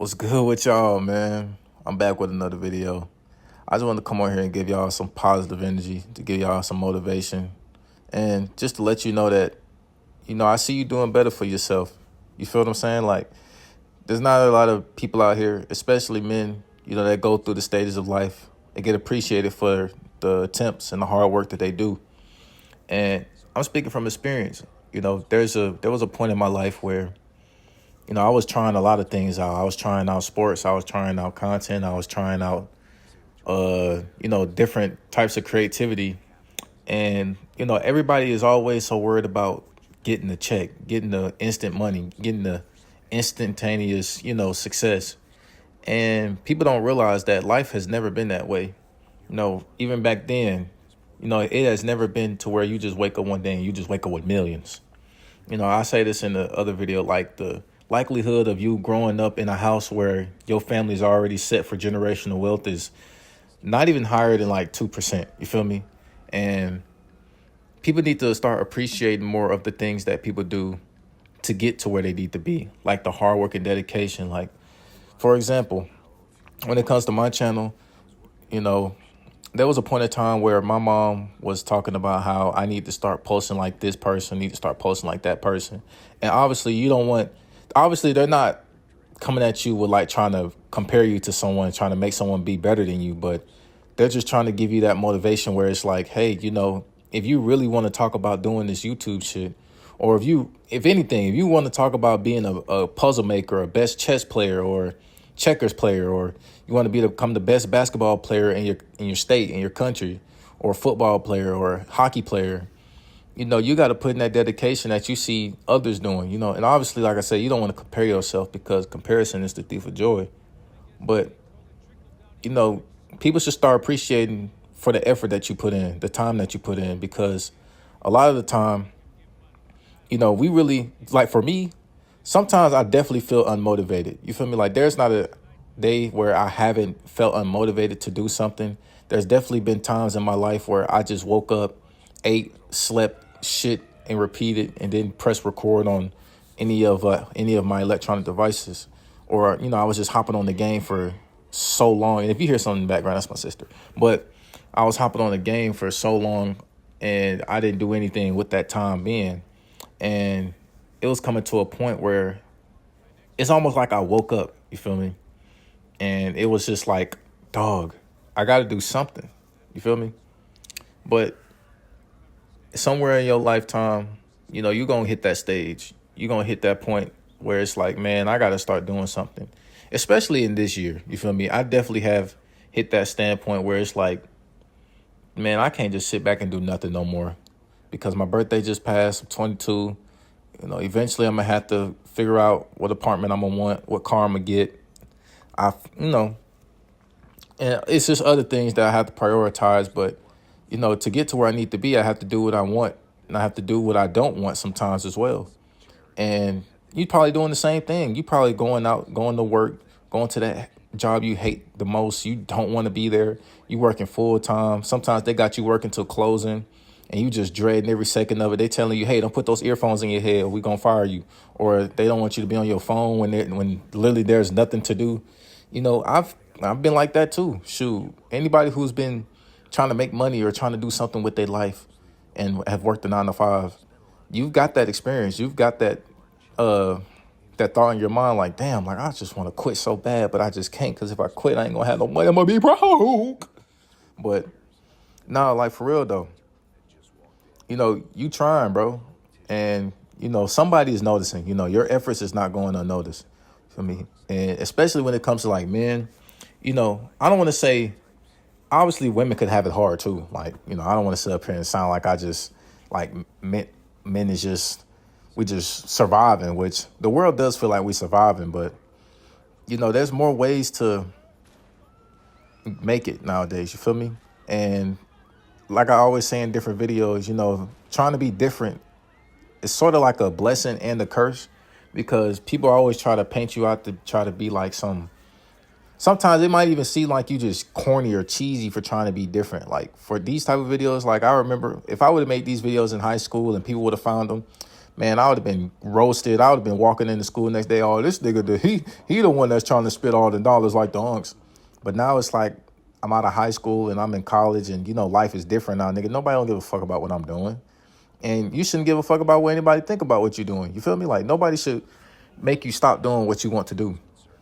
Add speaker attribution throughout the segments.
Speaker 1: What's good with y'all, man? I'm back with another video. I just wanted to come on here and give y'all some positive energy, to give y'all some motivation, and just to let you know that, I see you doing better for yourself. You feel what I'm saying? Like, there's not a lot of people out here, especially men, that go through the stages of life and get appreciated for the attempts and the hard work that they do. And I'm speaking from experience. There was a point in my life where I was trying a lot of things out. I was trying out sports. I was trying out content. I was trying out, different types of creativity. And, everybody is always so worried about getting the check, getting the instant money, getting the instantaneous, success. And people don't realize that life has never been that way. Even back then, it has never been to where you just wake up one day and you just wake up with millions. I say this in the other video, like the likelihood of you growing up in a house where your family's already set for generational wealth is not even higher than like 2%. You feel me? And people need to start appreciating more of the things that people do to get to where they need to be, like the hard work and dedication. Like, for example, when it comes to my channel, there was a point in time where my mom was talking about how I need to start posting like this person, need to start posting like that person. And obviously they're not coming at you with like trying to compare you to someone, trying to make someone be better than you, but they're just trying to give you that motivation where it's like, hey, if you really want to talk about doing this YouTube shit, or if you want to talk about being a puzzle maker, a best chess player or checkers player, or you want to become the best basketball player in your state, in your country, or football player or hockey player, you got to put in that dedication that you see others doing, and obviously, like I said, you don't want to compare yourself because comparison is the thief of joy. But, people should start appreciating for the effort that you put in, the time that you put in, because a lot of the time, we really, like for me, sometimes I definitely feel unmotivated. You feel me? Like there's not a day where I haven't felt unmotivated to do something. There's definitely been times in my life where I just woke up, ate, slept, shit, and repeated, and didn't press record on any of my electronic devices. Or, I was just hopping on the game for so long. And if you hear something in the background, that's my sister. But I was hopping on the game for so long and I didn't do anything with that time being. And it was coming to a point where it's almost like I woke up, you feel me? And it was just like, dog, I got to do something, you feel me? But somewhere in your lifetime, you're going to hit that stage. You're going to hit that point where it's like, man, I got to start doing something, especially in this year, you feel me? I definitely have hit that standpoint where it's like, man, I can't just sit back and do nothing no more because my birthday just passed. I'm 22. Eventually I'm going to have to figure out what apartment I'm going to want, what car I'm going to get. And it's just other things that I have to prioritize. But, to get to where I need to be, I have to do what I want and I have to do what I don't want sometimes as well. And you probably doing the same thing. You probably going out, going to work, going to that job you hate the most. You don't want to be there. You working full time. Sometimes they got you working till closing. And you just dreading every second of it. They telling you, hey, don't put those earphones in your head or we're going to fire you. Or they don't want you to be on your phone when literally there's nothing to do. I've been like that too. Shoot, anybody who's been trying to make money or trying to do something with their life and have worked a 9 to 5, you've got that experience. You've got that thought in your mind like, damn, like I just want to quit so bad, but I just can't because if I quit, I ain't going to have no money. I'm going to be broke. But nah, like for real though. You trying, bro. And, somebody is noticing, your efforts is not going unnoticed for me. And especially when it comes to like men, I don't want to say, obviously women could have it hard too. Like, I don't want to sit up here and sound like I just like men is just, we just surviving, which the world does feel like we surviving. But, there's more ways to make it nowadays. You feel me? And like I always say in different videos, trying to be different is sort of like a blessing and a curse because people always try to paint you out to try to be like sometimes it might even seem like you just corny or cheesy for trying to be different. Like for these type of videos, like I remember if I would have made these videos in high school and people would have found them, man, I would have been roasted. I would have been walking into school the next day. Oh, this nigga, he the one that's trying to spit all the dollars like the unks. But now it's like I'm out of high school and I'm in college, and life is different now, nigga. Nobody don't give a fuck about what I'm doing, and you shouldn't give a fuck about what anybody think about what you're doing. You feel me? Like nobody should make you stop doing what you want to do,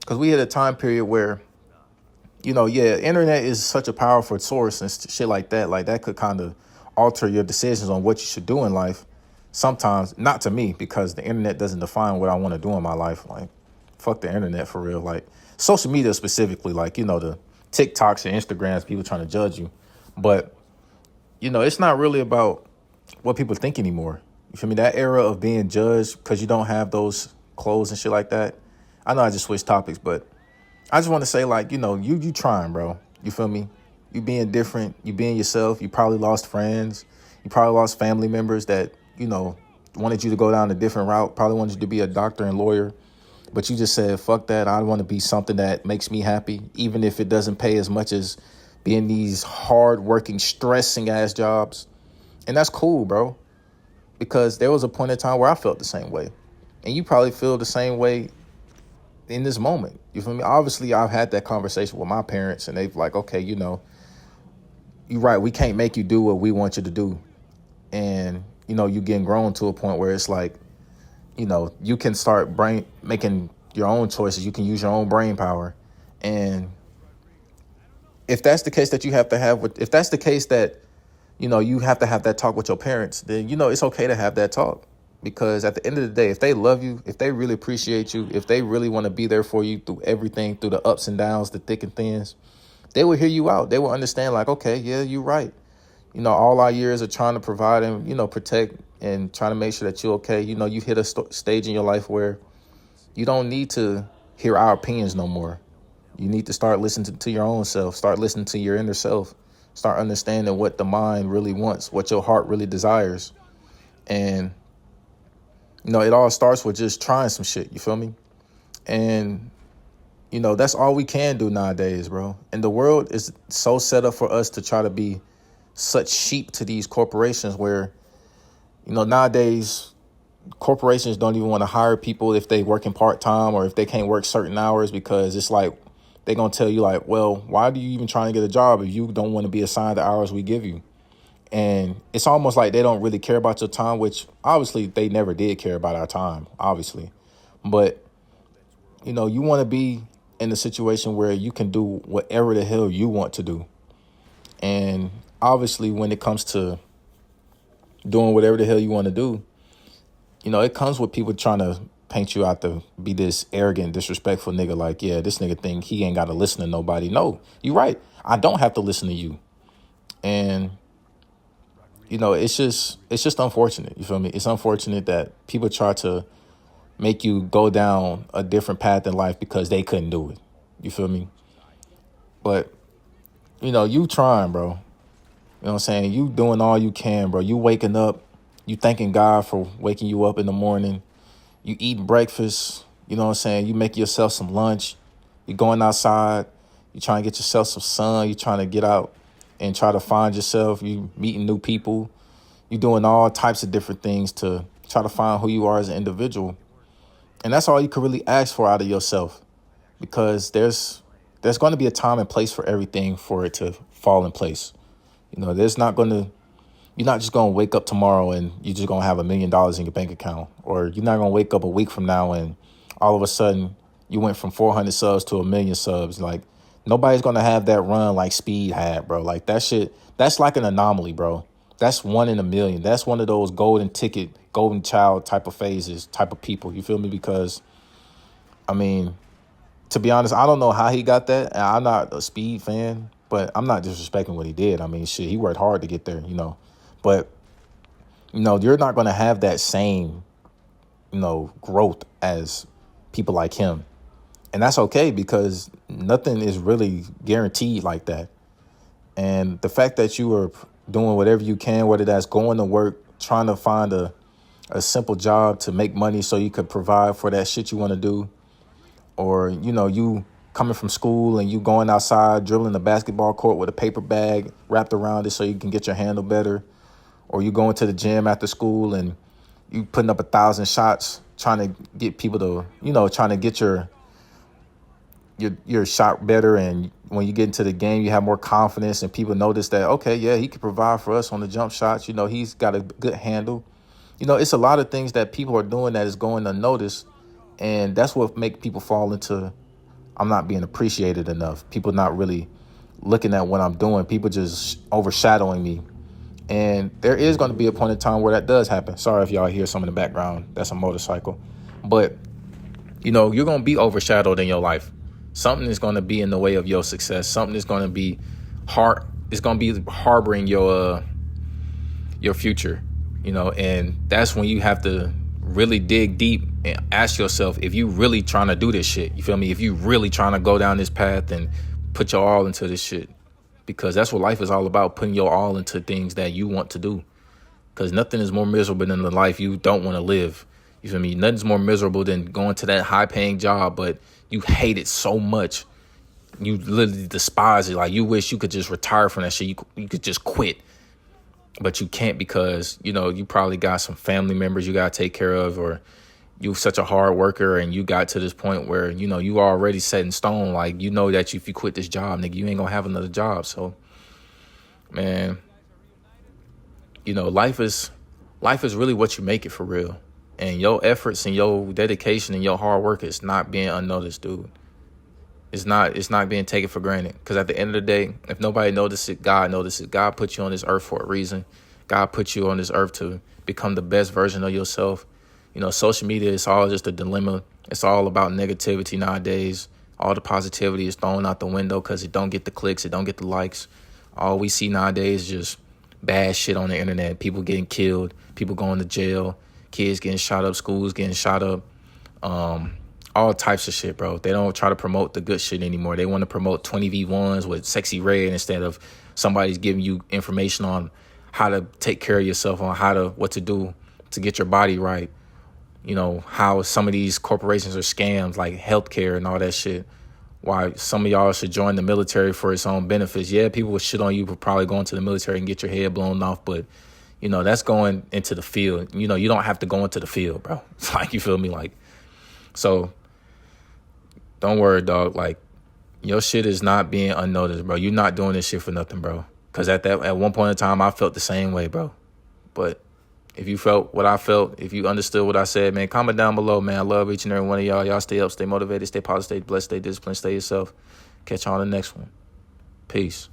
Speaker 1: because we hit a time period where yeah, internet is such a powerful source and shit like that. Like that could kind of alter your decisions on what you should do in life. Sometimes, not to me, because the internet doesn't define what I want to do in my life. Like, fuck the internet for real. Like, social media specifically, like, the TikToks and Instagrams, people trying to judge you. But, it's not really about what people think anymore. You feel me? That era of being judged because you don't have those clothes and shit like that. I know I just switched topics, but I just want to say, like, you trying, bro. You feel me? You being different. You being yourself. You probably lost friends. You probably lost family members that, wanted you to go down a different route, probably wanted you to be a doctor and lawyer. But you just said, fuck that. I want to be something that makes me happy, even if it doesn't pay as much as being these hard-working, stressing-ass jobs. And that's cool, bro, because there was a point in time where I felt the same way. And you probably feel the same way in this moment. You feel me? Obviously, I've had that conversation with my parents, and they've like, okay, you're right. We can't make you do what we want you to do. And, you getting grown to a point where it's like, you can start making your own choices. You can use your own brain power. And if that's the case that you have to have if that's the case that, you have to have that talk with your parents, then, it's okay to have that talk. Because at the end of the day, if they love you, if they really appreciate you, if they really want to be there for you through everything, through the ups and downs, the thick and thins, they will hear you out. They will understand, like, okay, yeah, you're right. All our years of trying to provide and, protect and trying to make sure that you're okay. You hit a stage in your life where you don't need to hear our opinions no more. You need to start listening to your own self, start listening to your inner self, start understanding what the mind really wants, what your heart really desires. And, it all starts with just trying some shit. You feel me? And, that's all we can do nowadays, bro. And the world is so set up for us to try to be such sheep to these corporations where, nowadays corporations don't even want to hire people if they working part-time or if they can't work certain hours, because it's like they're going to tell you like, well, why do you even trying to get a job if you don't want to be assigned the hours we give you? And it's almost like they don't really care about your time, which obviously they never did care about our time, obviously. But, you want to be in a situation where you can do whatever the hell you want to do. And obviously, when it comes to doing whatever the hell you want to do, it comes with people trying to paint you out to be this arrogant, disrespectful nigga. Like, yeah, this nigga think he ain't got to listen to nobody. No, you're right. I don't have to listen to you. And, it's just unfortunate. You feel me? It's unfortunate that people try to make you go down a different path in life because they couldn't do it. You feel me? But, you trying, bro. You know what I'm saying? You doing all you can, bro. You waking up, you thanking God for waking you up in the morning. You eating breakfast, you know what I'm saying? You make yourself some lunch. You going outside. You trying to get yourself some sun. You trying to get out and try to find yourself. You meeting new people. You doing all types of different things to try to find who you are as an individual. And that's all you can really ask for out of yourself, because there's going to be a time and place for everything for it to fall in place. You're not just going to wake up tomorrow and you're just going to have $1 million in your bank account, or you're not going to wake up a week from now and all of a sudden you went from 400 subs to 1 million subs. Like, nobody's going to have that run like Speed had, bro. Like, that shit, that's like an anomaly, bro. That's 1 in a million. That's one of those golden ticket, golden child type of phases, type of people. You feel me? Because, I mean, to be honest, I don't know how he got that. And I'm not a Speed fan, but I'm not disrespecting what he did. I mean, shit, he worked hard to get there, But, you're not going to have that same, growth as people like him. And that's okay, because nothing is really guaranteed like that. And the fact that you are doing whatever you can, whether that's going to work, trying to find a simple job to make money so you could provide for that shit you want to do, or, you coming from school and you going outside, dribbling a basketball court with a paper bag wrapped around it so you can get your handle better, or you going to the gym after school and you putting up 1,000 shots, trying to get people to, trying to get your shot better. And when you get into the game, you have more confidence and people notice that, okay, yeah, he can provide for us on the jump shots. He's got a good handle. It's a lot of things that people are doing that is going unnoticed. And that's what make people fall into, I'm not being appreciated enough. People not really looking at what I'm doing. People just overshadowing me. And there is going to be a point in time where that does happen. Sorry if y'all hear some in the background. That's a motorcycle. But, you're going to be overshadowed in your life. Something is going to be in the way of your success. Something is going to be it's going to be harboring your future, and that's when you have to really dig deep and ask yourself if you really trying to do this shit. You feel me? If you really trying to go down this path and put your all into this shit, because that's what life is all about, putting your all into things that you want to do. Because nothing is more miserable than the life you don't want to live. You feel me? Nothing's more miserable than going to that high paying job, but you hate it so much. You literally despise it. Like, you wish you could just retire from that shit. You could just quit. But you can't because, you probably got some family members you got to take care of, or you're such a hard worker and you got to this point where, you already set in stone. Like, that if you quit this job, nigga, you ain't going to have another job. So, man, life is really what you make it for real. And your efforts and your dedication and your hard work is not being unnoticed, dude. It's not being taken for granted. Because at the end of the day, if nobody notices it, God notices it. God put you on this earth for a reason. God put you on this earth to become the best version of yourself. Social media is all just a dilemma. It's all about negativity nowadays. All the positivity is thrown out the window because it don't get the clicks. It don't get the likes. All we see nowadays is just bad shit on the internet. People getting killed. People going to jail. Kids getting shot up. Schools getting shot up. All types of shit, bro. They don't try to promote the good shit anymore. They want to promote 20v1s with sexy red instead of somebody's giving you information on how to take care of yourself, on what to do to get your body right. How some of these corporations are scams, like healthcare and all that shit. Why some of y'all should join the military for its own benefits. Yeah, people will shit on you for probably going to the military and get your head blown off, but that's going into the field. You don't have to go into the field, bro. It's like, you feel me? Like, so don't worry, dog. Like, your shit is not being unnoticed, bro. You're not doing this shit for nothing, bro. Because at one point in time, I felt the same way, bro. But if you felt what I felt, if you understood what I said, man, comment down below, man. I love each and every one of y'all. Y'all stay up, stay motivated, stay positive, stay blessed, stay disciplined, stay yourself. Catch you on the next one. Peace.